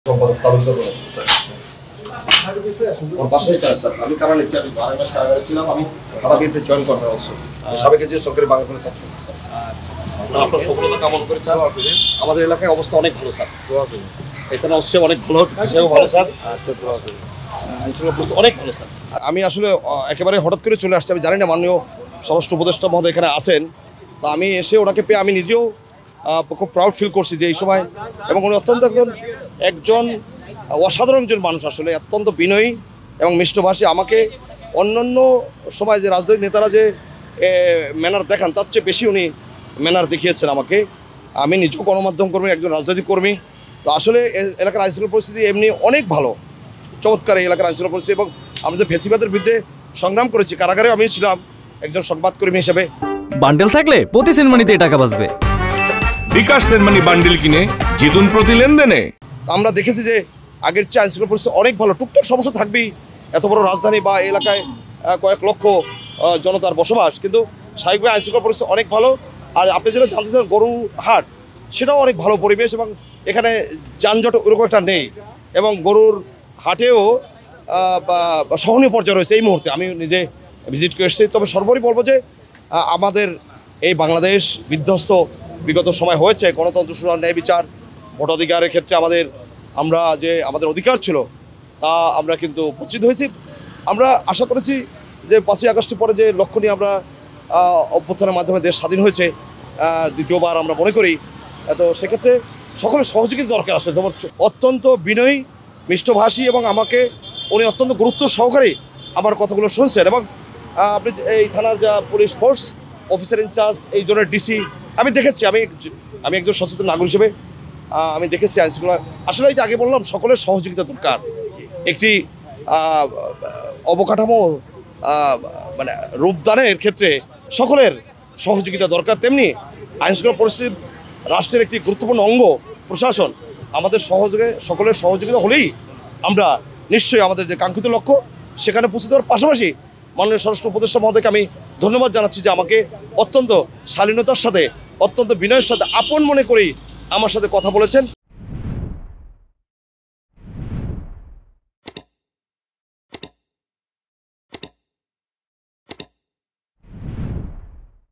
সম্পাদক তালুকদার ওর বাসায় কাজ স্যার। আমি কারণ ছিলাম, আমি তারাকে জয়েন করতে অবশ্য সাবেক যে সরকারি বাংলা কলেজ ছাত্র। স্যার আপনার সফলতা কামনা করি স্যার। আমাদের এলাকায় অবস্থা অনেক ভালো স্যার, এখানে অবশ্যই অনেক ভালো ভালো স্যার, অনেক ভালো স্যার। আমি আসলে একেবারে হঠাৎ করে চলে আসছি, আমি জানি না মাননীয় স্বরাষ্ট্র উপদেষ্টা মহোদয় এখানে আছেন। তো আমি এসে ওনাকে পেয়ে আমি নিজেও খুব প্রাউড ফিল করছি যে এই সময়, এবং উনি অত্যন্ত একজন অসাধারণ একজন মানুষ, আসলে অত্যন্ত বিনয়ী এবং মিষ্টভাষী। আমাকে অন্যান্য সময় যে রাজনৈতিক নেতারা যে ম্যানার দেখান তার চেয়ে বেশি উনি ম্যানার দেখিয়েছেন আমাকে। আমি নিজেও গণমাধ্যম কর্মী, একজন রাজনৈতিক কর্মী। তো আসলে এলাকার আইনশৃঙ্খলা পরিস্থিতি এমনি অনেক ভালো, চমৎকার এই এলাকার আইনশৃঙ্খলা পরিস্থিতি। এবং আমরা যে ফেসিবাদের বিরুদ্ধে সংগ্রাম করেছি, কারাগারে আমি ছিলাম একজন সংবাদকর্মী হিসেবে। বান্ডেল থাকলে প্রতি সেনমানিতে টাকা বাঁচবে। বিকাশ সেনমানি বান্ডেল কিনে জিতুন প্রতি লেনদেনে। আমরা দেখেছি যে আগের চেয়ে আইনশৃঙ্খলা পরিস্থিতি অনেক ভালো। টুকটাক সমস্যা থাকবেই, এত বড় রাজধানী বা এলাকায় কয়েক লক্ষ জনতার বসবাস, কিন্তু স্বাভাবিকভাবে আইনশৃঙ্খলা পরিস্থিতি অনেক ভালো। আর আপনি যেটা জানতে চান গরু হাট, সেটাও অনেক ভালো পরিবেশ, এবং এখানে যানজট ওরকম একটা নেই, এবং গরুর হাটেও সহনীয় পর্যায়ে রয়েছে এই মুহূর্তে। আমি নিজে ভিজিট করে এসেছি। তবে সর্বোপরি বলবো যে আমাদের এই বাংলাদেশ বিধ্বস্ত বিগত সময় হয়েছে, গণতন্ত্র, সুষ্ঠু ন্যায় বিচার, ভোটাধিকারের ক্ষেত্রে আমাদের অধিকার ছিল তা আমরা কিন্তু বঞ্চিত হয়েছি। আমরা আশা করেছি যে 5ই আগস্টের পরে যে লক্ষ্য নিয়ে আমরা অভ্যুত্থানের মাধ্যমে দেশ স্বাধীন হয়েছে, দ্বিতীয়বার আমরা মনে করি। তো সেক্ষেত্রে সকলের সহযোগিতা দরকার আসে। তোমার অত্যন্ত বিনয়ী, মিষ্টভাষী, এবং আমাকে উনি অত্যন্ত গুরুত্ব সহকারে আমার কথাগুলো শুনছেন। এবং আপনি এই থানার যা পুলিশ ফোর্স অফিসার ইনচার্জ, এই জোনের ডিসি, আমি দেখেছি, আমি একজন সচেতন নাগরিক হিসেবে আমি দেখেছি আইনশৃঙ্খলা। আসলে এই যে আগে বললাম সকলের সহযোগিতা দরকার। একটি অবকাঠামো মানে রূপদানের ক্ষেত্রে সকলের সহযোগিতা দরকার, তেমনি আইনশৃঙ্খলা পরিস্থিতি রাষ্ট্রের একটি গুরুত্বপূর্ণ অঙ্গ প্রশাসন। আমাদের সকলের সহযোগিতা হলেই আমরা নিশ্চয়ই আমাদের যে কাঙ্ক্ষিত লক্ষ্য সেখানে পৌঁছে দেওয়ার পাশাপাশি মাননীয় স্বরাষ্ট্র উপদেষ্টা মহোদয়কে আমি ধন্যবাদ জানাচ্ছি যে আমাকে অত্যন্ত শালীনতার সাথে, অত্যন্ত বিনয়ের সাথে আপন মনে করেই আমার সাথে কথা বলেছেন।